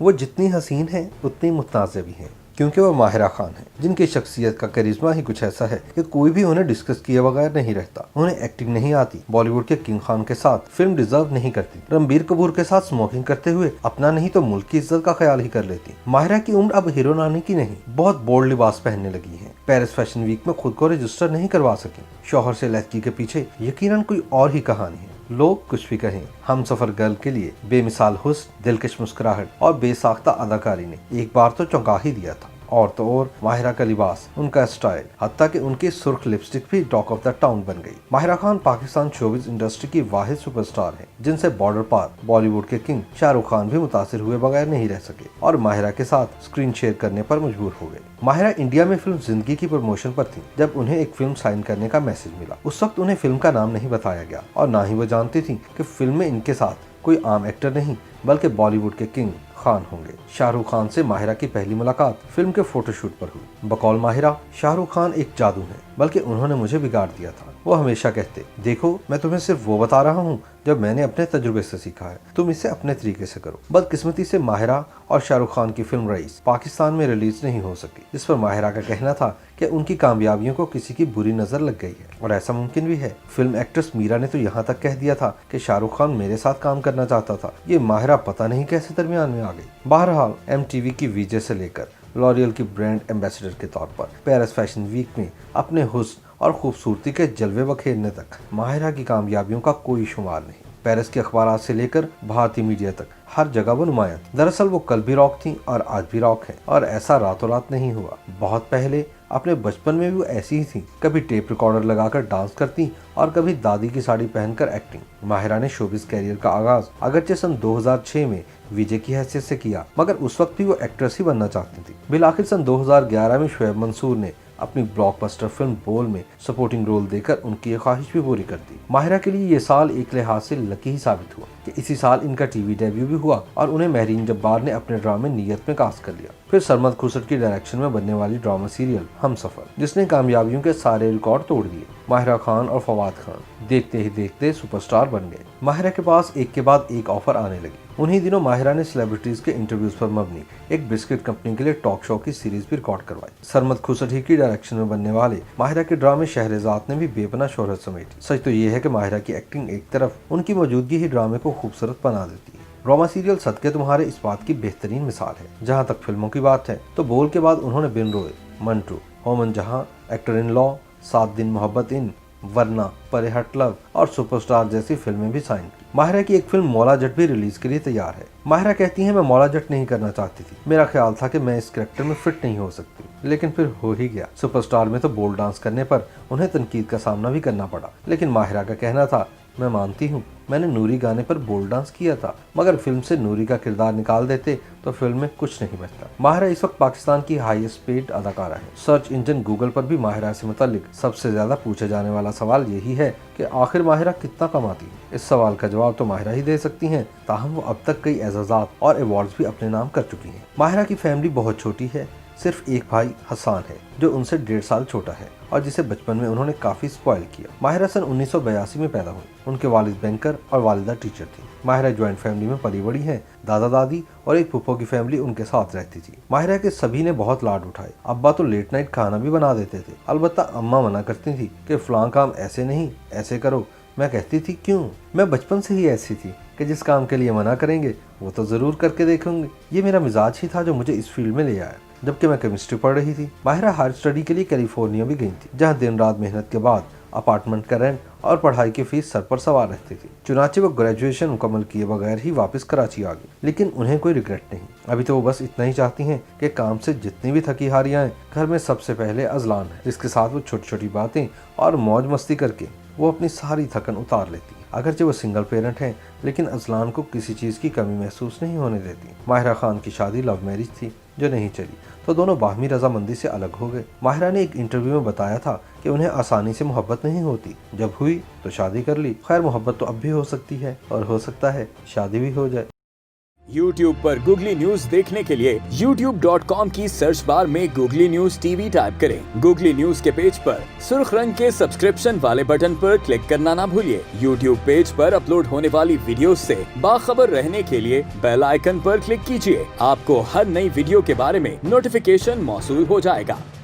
वो जितनी हसीन है उतनी मुतनाज़ भी हैं, क्योंकि वो माहिरा खान है, जिनकी शख्सियत का करिश्मा ही कुछ ऐसा है कि कोई भी उन्हें डिस्कस किए बगैर नहीं रहता। उन्हें एक्टिंग नहीं आती, बॉलीवुड के किंग खान के साथ फिल्म डिजर्व नहीं करती, रणबीर कपूर के साथ स्मोकिंग करते हुए अपना नहीं तो मुल्क की इज्जत का ख्याल ही कर लेती। माहिरा की उम्र अब हीरो नानी की नहीं, बहुत बोल्ड लिबास पहनने लगी है। पेरिस फैशन वीक में खुद को रजिस्टर नहीं करवा सकी। शौहर से लड़की के पीछे यकीनन कोई और ही कहानी है। लोग कुछ भी कहें, हम सफर गर्ल के लिए बेमिसाल हुस्न, दिलकश मुस्कुराहट और बेसाख्ता अदाकारी ने एक बार तो चौंका ही दिया था। और तो और माहिरा का लिबास, उनका स्टाइल, हत्ता कि उनकी सुर्ख लिपस्टिक भी टॉक ऑफ द टाउन बन गई। माहिरा खान पाकिस्तान शोबिज इंडस्ट्री की वाहिद सुपरस्टार है, जिनसे बॉर्डर पार बॉलीवुड के किंग शाहरुख खान भी मुतासिर हुए बगैर नहीं रह सके और माहिरा के साथ स्क्रीन शेयर करने पर मजबूर हो गए। माहिरा इंडिया में फिल्म जिंदगी की प्रमोशन पर थी जब उन्हें एक फिल्म साइन करने का मैसेज मिला। उस वक्त उन्हें फिल्म का नाम नहीं बताया गया और ना ही वो जानती थी कि फिल्म में इनके साथ कोई आम एक्टर नहीं बल्कि बॉलीवुड के किंग खान होंगे। शाहरुख खान से माहिरा की पहली मुलाकात फिल्म के फोटोशूट पर हुई। बकौल माहिरा, शाहरुख खान एक जादू है, बल्कि उन्होंने मुझे बिगाड़ दिया था। वो हमेशा कहते, देखो मैं तुम्हें सिर्फ वो बता रहा हूँ जब मैंने अपने तजुर्बे से सीखा है, तुम इसे अपने तरीके से करो। बदकिस्मती से माहिरा और शाहरुख खान की फिल्म रईस पाकिस्तान में रिलीज नहीं हो सकी, जिस पर माहिरा का कहना था कि उनकी कामयाबियों को किसी की बुरी नजर लग गई है, और ऐसा मुमकिन भी है। फिल्म एक्ट्रेस मीरा ने तो यहाँ तक कह दिया था कि शाहरुख खान मेरे साथ काम करना चाहता था। ये माहिरा पता नहीं कैसे दरमियान में आ गई। बहरहाल एमटीवी की वीजे से लेकर लॉरियल की ब्रांड एम्बेसडर के तौर पर पेरिस फैशन वीक में अपने हुस्न और खूबसूरती के जलवे बखेरने तक माहिरा की कामयाबियों का कोई शुमार नहीं। पेरिस के अखबारात से लेकर भारतीय मीडिया तक हर जगह वो नुमाया थी। दरअसल वो कल भी रॉक थी और आज भी रॉक है, और ऐसा रातों रात नहीं हुआ। बहुत पहले अपने बचपन में भी वो ऐसी ही थी, कभी टेप रिकॉर्डर लगाकर डांस करती और कभी दादी की साड़ी पहनकर एक्टिंग। माहिरा ने शोबिस कैरियर का आगाज अगरचे सन 2006 में विजय की हैसियत से किया, मगर उस वक्त भी वो एक्ट्रेस ही बनना चाहती थी। बिलाखिर सन 2011 में शोएब मंसूर ने अपनी ब्लॉकबस्टर फिल्म बोल में सपोर्टिंग रोल देकर उनकी ये ख्वाहिश भी पूरी कर दी। माहिरा के लिए ये साल एक लिहाज से लकी ही साबित हुआ कि इसी साल इनका टीवी डेब्यू भी हुआ और उन्हें महरीन जब्बार ने अपने ड्रामे नीयत में कास्ट कर लिया। फिर सरमद खुसर की डायरेक्शन में बनने वाली ड्रामा सीरियल हम सफर, जिसने कामयाबियों के सारे रिकॉर्ड तोड़ दिए। माहिरा खान और फवाद खान देखते ही देखते सुपरस्टार बन गए। माहिरा के पास एक के बाद एक ऑफर आने लगी। उन्हीं दिनों माहिरा ने सेलिब्रिटीज के इंटरव्यूज पर मबनी एक बिस्किट कंपनी के लिए टॉक शो की सीरीज भी रिकॉर्ड करवाई। सरमद खुसर की डायरेक्शन में बनने वाले माहिरा के ड्रामे शहरेजाद ने भी बेपनाह शोहरत समेटी। सच तो ये है कि माहिरा की एक्टिंग एक तरफ, उनकी मौजूदगी ही ड्रामे को खूबसूरत बना देती है। ड्रामा सीरियल सदके तुम्हारे इस बात की बेहतरीन मिसाल है। जहाँ तक फिल्मों की बात है तो बोल के बाद उन्होंने बिन रोए, मंटू, होमन जहाँ, एक्टर इन लॉ, 7 दिन मोहब्बत इन, वरना, परे हट लव और सुपरस्टार जैसी फिल्में भी साइन की। माहिरा की एक फिल्म मौला जट भी रिलीज के लिए तैयार है। माहिरा कहती है, मैं मौला जट नहीं करना चाहती थी, मेरा ख्याल था कि मैं इस कैरेक्टर में फिट नहीं हो सकती, लेकिन फिर हो ही गया। सुपरस्टार में तो बोल्ड डांस करने पर उन्हें तनकीद का सामना भी करना पड़ा, लेकिन माहिरा का कहना था, मैं मानती हूँ मैंने नूरी गाने पर बोल्ड डांस किया था, मगर फिल्म से नूरी का किरदार निकाल देते तो फिल्म में कुछ नहीं बचता। माहिरा इस वक्त पाकिस्तान की हाईएस्ट पेड अदाकारा है। सर्च इंजन गूगल पर भी माहिरा से मुतालिक सबसे ज्यादा पूछे जाने वाला सवाल यही है कि आखिर माहिरा कितना कमाती है। इस सवाल का जवाब तो माहिरा ही दे सकती हैं, ताहम वो अब तक कई एजाजात और अवार्ड्स भी अपने नाम कर चुकी हैं। माहिरा की फैमिली बहुत छोटी है। सिर्फ एक भाई हसन है जो उनसे 1.5 साल छोटा है और जिसे बचपन में उन्होंने काफी स्पॉइल किया। माहिरा सन 1982 में पैदा हुई। उनके वालिद बैंकर और वालिदा टीचर थी। माहिरा ज्वाइंट फैमिली में पली बड़ी है। दादा दादी और एक फूफो की फैमिली उनके साथ रहती थी। माहिरा के सभी ने बहुत लाड उठाए। अब्बा तो लेट नाइट खाना भी बना देते थे, अलबत्ता अम्मा मना करती थी कि फलां काम ऐसे नहीं, ऐसे करो। मैं कहती थी क्यों? मैं बचपन से ही ऐसी थी कि जिस काम के लिए मना करेंगे वो तो जरूर करके देखूंगी। ये मेरा मिजाज ही था जो मुझे इस फील्ड में ले आया। जबकि मैं केमिस्ट्री पढ़ रही थी, माहिरा हायर स्टडी के लिए कैलिफोर्निया भी गई थी, जहाँ दिन रात मेहनत के बाद अपार्टमेंट का रेंट और पढ़ाई की फीस सर पर सवार रहती थी। चुनाचे वो ग्रेजुएशन मुकम्मल किए बगैर ही वापस कराची आ गई, लेकिन उन्हें कोई रिग्रेट नहीं। अभी तो वो बस इतना ही चाहती हैं कि काम से जितनी भी थकी हारी आए, घर में सबसे पहले अजलान है, जिसके साथ वो छोटी छोटी बातें और मौज मस्ती करके वो अपनी सारी थकन उतार लेती है। अगरचे वो सिंगल पेरेंट हैं, लेकिन अजलान को किसी चीज़ की कमी महसूस नहीं होने देती। माहिरा खान की शादी लव मैरिज थी जो नहीं चली, तो दोनों बाहमी रजामंदी से अलग हो गए। माहिरा ने एक इंटरव्यू में बताया था कि उन्हें आसानी से मोहब्बत नहीं होती, जब हुई तो शादी कर ली। खैर, मोहब्बत तो अब भी हो सकती है और हो सकता है शादी भी हो जाए। YouTube पर Googly न्यूज देखने के लिए youtube.com की सर्च बार में Googly न्यूज टीवी टाइप करें। Googly न्यूज के पेज पर सुर्ख रंग के सब्सक्रिप्शन वाले बटन पर क्लिक करना ना भूलिए। YouTube पेज पर अपलोड होने वाली वीडियोस से बाखबर रहने के लिए बेल आइकन पर क्लिक कीजिए। आपको हर नई वीडियो के बारे में नोटिफिकेशन मौसूल हो जाएगा।